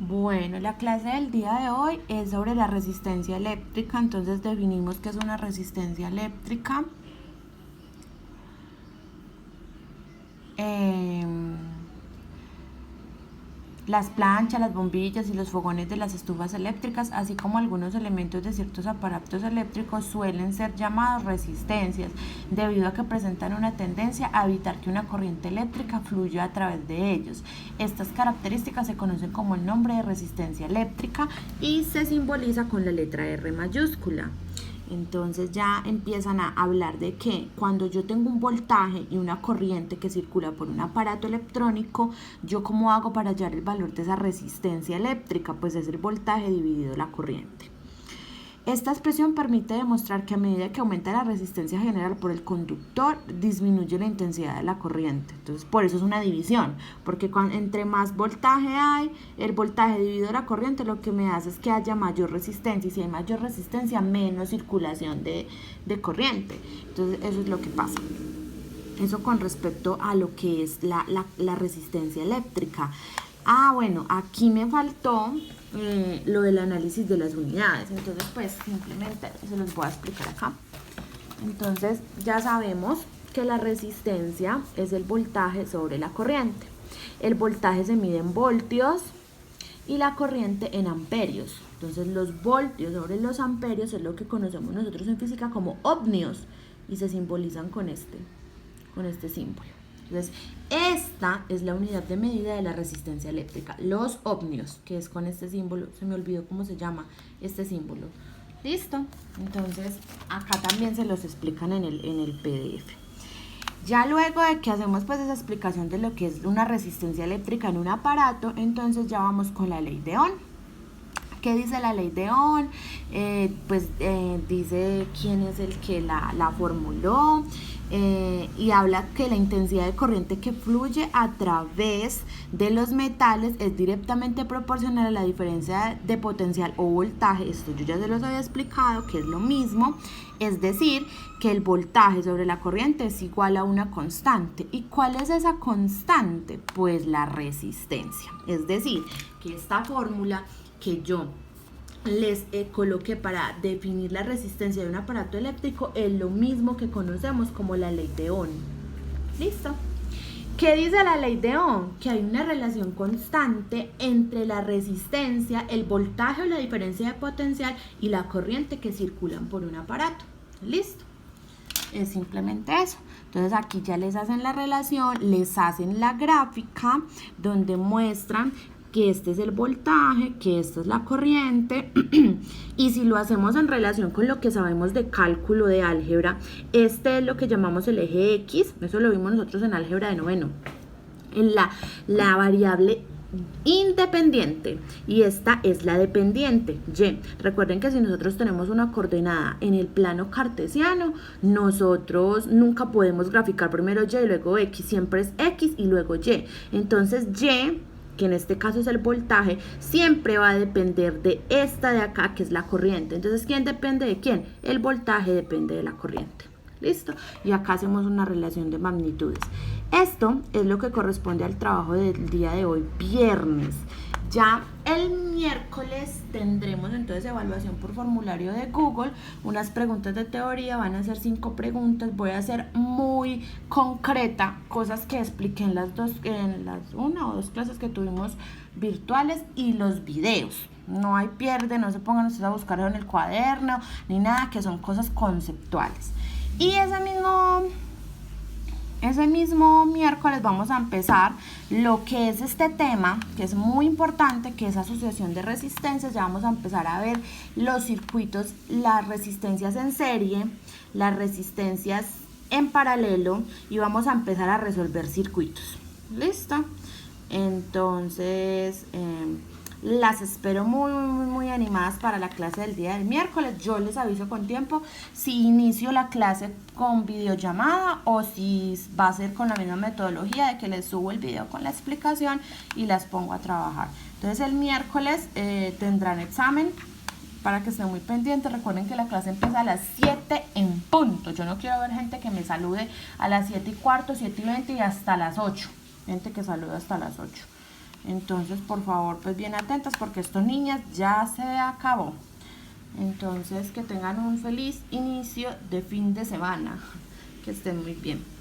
Bueno, la clase del día de hoy es sobre la resistencia eléctrica, entonces definimos qué es una resistencia eléctrica. Las planchas, las bombillas y los fogones de las estufas eléctricas, así como algunos elementos de ciertos aparatos eléctricos, suelen ser llamados resistencias, debido a que presentan una tendencia a evitar que una corriente eléctrica fluya a través de ellos. Estas características se conocen como el nombre de resistencia eléctrica y se simboliza con la letra R mayúscula. Entonces ya empiezan a hablar de que cuando yo tengo un voltaje y una corriente que circula por un aparato electrónico, yo cómo hago para hallar el valor de esa resistencia eléctrica, pues es el voltaje dividido la corriente. Esta expresión permite demostrar que a medida que aumenta la resistencia general por el conductor, disminuye la intensidad de la corriente. Entonces, por eso es una división, porque entre más voltaje hay, el voltaje dividido la corriente lo que me hace es que haya mayor resistencia, y si hay mayor resistencia, menos circulación de corriente. Entonces, eso es lo que pasa. Eso con respecto a lo que es la resistencia eléctrica. Bueno, aquí me faltó lo del análisis de las unidades. Entonces, pues simplemente se los voy a explicar acá. Entonces, ya sabemos que la resistencia es el voltaje sobre la corriente. El voltaje se mide en voltios y la corriente en amperios. Entonces, los voltios sobre los amperios es lo que conocemos nosotros en física como ohmios y se simbolizan con este símbolo. Entonces, esta es la unidad de medida de la resistencia eléctrica, los ohmios, que es con este símbolo. Se me olvidó cómo se llama este símbolo. ¿Listo? Entonces, acá también se los explican en el PDF. Ya luego de que hacemos pues esa explicación de lo que es una resistencia eléctrica en un aparato, entonces ya vamos con la ley de Ohm. ¿Qué dice la ley de Ohm? Dice quién es el que la formuló, y habla que la intensidad de corriente que fluye a través de los metales es directamente proporcional a la diferencia de potencial o voltaje. Esto yo ya se los había explicado, que es lo mismo, es decir, que el voltaje sobre la corriente es igual a una constante. ¿Y cuál es esa constante? Pues la resistencia. Es decir, que esta fórmula que yo les coloqué para definir la resistencia de un aparato eléctrico es lo mismo que conocemos como la ley de Ohm. ¿Listo? ¿Qué dice la ley de Ohm? Que hay una relación constante entre la resistencia, el voltaje o la diferencia de potencial y la corriente que circulan por un aparato. ¿Listo? Es simplemente eso. Entonces aquí ya les hacen la relación, les hacen la gráfica donde muestran que este es el voltaje, que esta es la corriente, y si lo hacemos en relación con lo que sabemos de cálculo, de álgebra, este es lo que llamamos el eje X, eso lo vimos nosotros en álgebra de noveno, en la variable independiente, y esta es la dependiente, Y. Recuerden que si nosotros tenemos una coordenada en el plano cartesiano, nosotros nunca podemos graficar primero Y y luego X, siempre es X y luego Y. Entonces Y, que en este caso es el voltaje, siempre va a depender de esta de acá, que es la corriente. Entonces, ¿quién depende de quién? El voltaje depende de la corriente. ¿Listo? Y acá hacemos una relación de magnitudes. Esto es lo que corresponde al trabajo del día de hoy, viernes. Ya el miércoles tendremos entonces evaluación por formulario de Google, unas preguntas de teoría, van a ser 5 preguntas, voy a ser muy concreta, cosas que expliqué en las una o dos clases que tuvimos virtuales y los videos. No hay pierde, no se pongan ustedes a buscarlo en el cuaderno, ni nada, que son cosas conceptuales. Y ese mismo miércoles vamos a empezar lo que es este tema, que es muy importante, que es asociación de resistencias. Ya vamos a empezar a ver los circuitos, las resistencias en serie, las resistencias en paralelo, y vamos a empezar a resolver circuitos. ¿Listo? Entonces, las espero muy animadas para la clase del día del miércoles. Yo les aviso con tiempo si inicio la clase con videollamada o si va a ser con la misma metodología de que les subo el video con la explicación y las pongo a trabajar. Entonces el miércoles tendrán examen, para que estén muy pendientes. Recuerden que la clase empieza a las 7 en punto. Yo no quiero ver gente que me salude a las 7:15, 7:20 y hasta las 8. Gente que saluda hasta las 8. Entonces, por favor, pues bien atentas porque esto, niñas, ya se acabó. Entonces, que tengan un feliz inicio de fin de semana. Que estén muy bien.